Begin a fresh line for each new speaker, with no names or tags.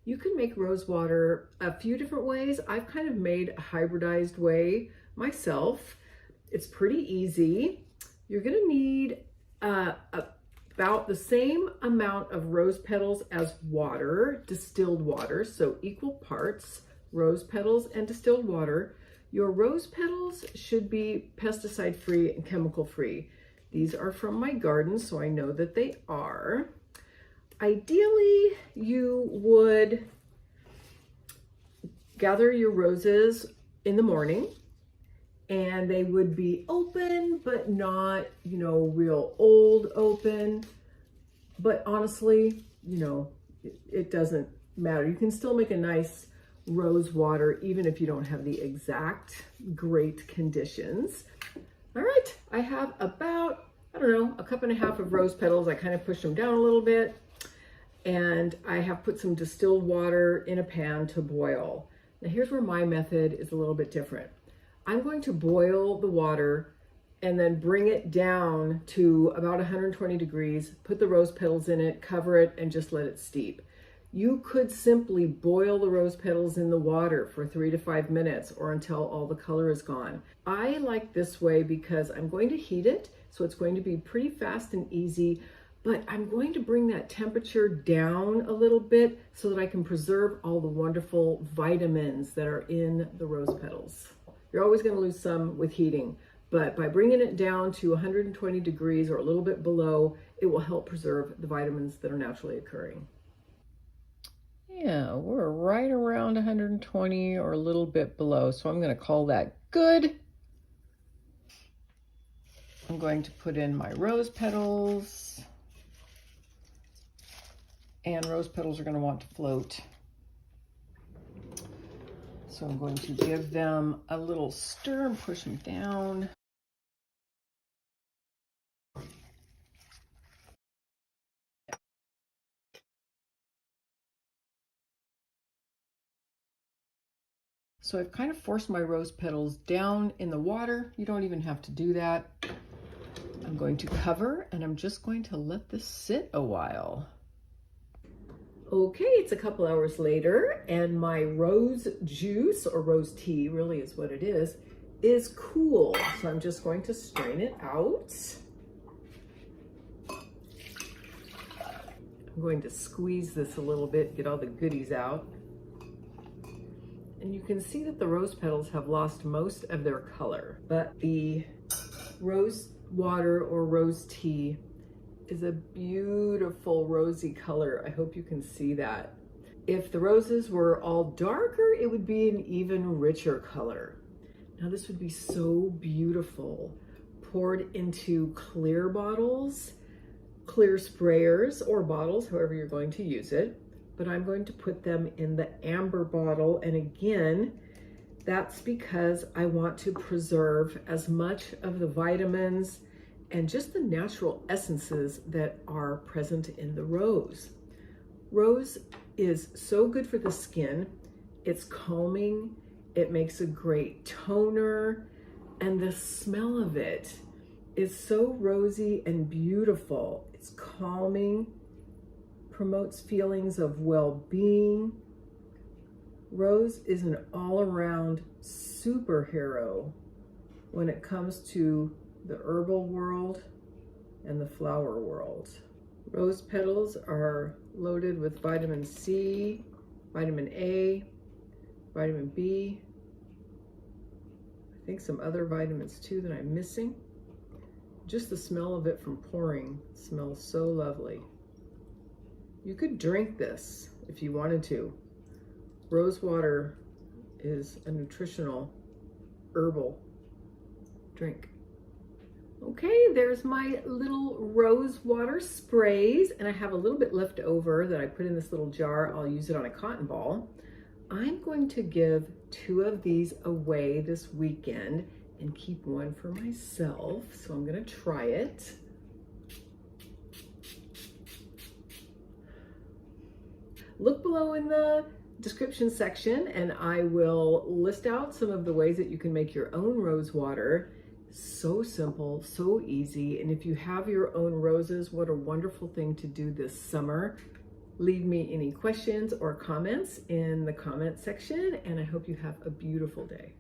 You can make rose water a few different ways. I've kind of made a hybridized way myself. It's pretty easy. You're gonna need about the same amount of rose petals as water, distilled water, so equal parts rose petals and distilled water. Your rose petals should be pesticide free and chemical free. These are from my garden, so I know that they are. Ideally, you would gather your roses in the morning, and they would be open, but not, real old open. But honestly, it doesn't matter. You can still make a nice rose water, even if you don't have the exact great conditions. All right, I have about, a cup and a half of rose petals. I kind of pushed them down a little bit. And I have put some distilled water in a pan to boil. Now here's where my method is a little bit different. I'm going to boil the water and then bring it down to about 120 degrees, put the rose petals in it, cover it, and just let it steep. You could simply boil the rose petals in the water for 3 to 5 minutes or until all the color is gone. I like this way because I'm going to heat it, so it's going to be pretty fast and easy, but I'm going to bring that temperature down a little bit so that I can preserve all the wonderful vitamins that are in the rose petals. You're always going to lose some with heating, but by bringing it down to 120 degrees or a little bit below, it will help preserve the vitamins that are naturally occurring. Yeah, we're right around 120 or a little bit below, so I'm going to call that good. I'm going to put in my rose petals. And rose petals are going to want to float. So I'm going to give them a little stir and push them down. So I've kind of forced my rose petals down in the water. You don't even have to do that. I'm going to cover and I'm just going to let this sit a while. Okay, it's a couple hours later and my rose juice, or rose tea really is what it is cool. So I'm just going to strain it out. I'm going to squeeze this a little bit, get all the goodies out. And you can see that the rose petals have lost most of their color, but the rose water or rose tea is a beautiful rosy color. I hope you can see that. If the roses were all darker, it would be an even richer color. Now this would be so beautiful, poured into clear bottles, clear sprayers or bottles, however you're going to use it. But I'm going to put them in the amber bottle. And again, that's because I want to preserve as much of the vitamins and just the natural essences that are present in the rose. Rose is so good for the skin. It's calming. It makes a great toner. And the smell of it is so rosy and beautiful. It's calming, promotes feelings of well-being. Rose is an all-around superhero when it comes to the herbal world and the flower world. Rose petals are loaded with vitamin C, vitamin A, vitamin B, I think some other vitamins too that I'm missing. Just the smell of it from pouring smells so lovely. You could drink this if you wanted to. Rose water is a nutritional herbal drink. Okay, there's my little rose water sprays, and I have a little bit left over that I put in this little jar. I'll use it on a cotton ball. I'm going to give 2 of these away this weekend and keep 1 for myself. So I'm gonna try it. Look below in the description section and I will list out some of the ways that you can make your own rose water. So simple, so easy. And if you have your own roses, what a wonderful thing to do this summer. Leave me any questions or comments in the comment section, and I hope you have a beautiful day.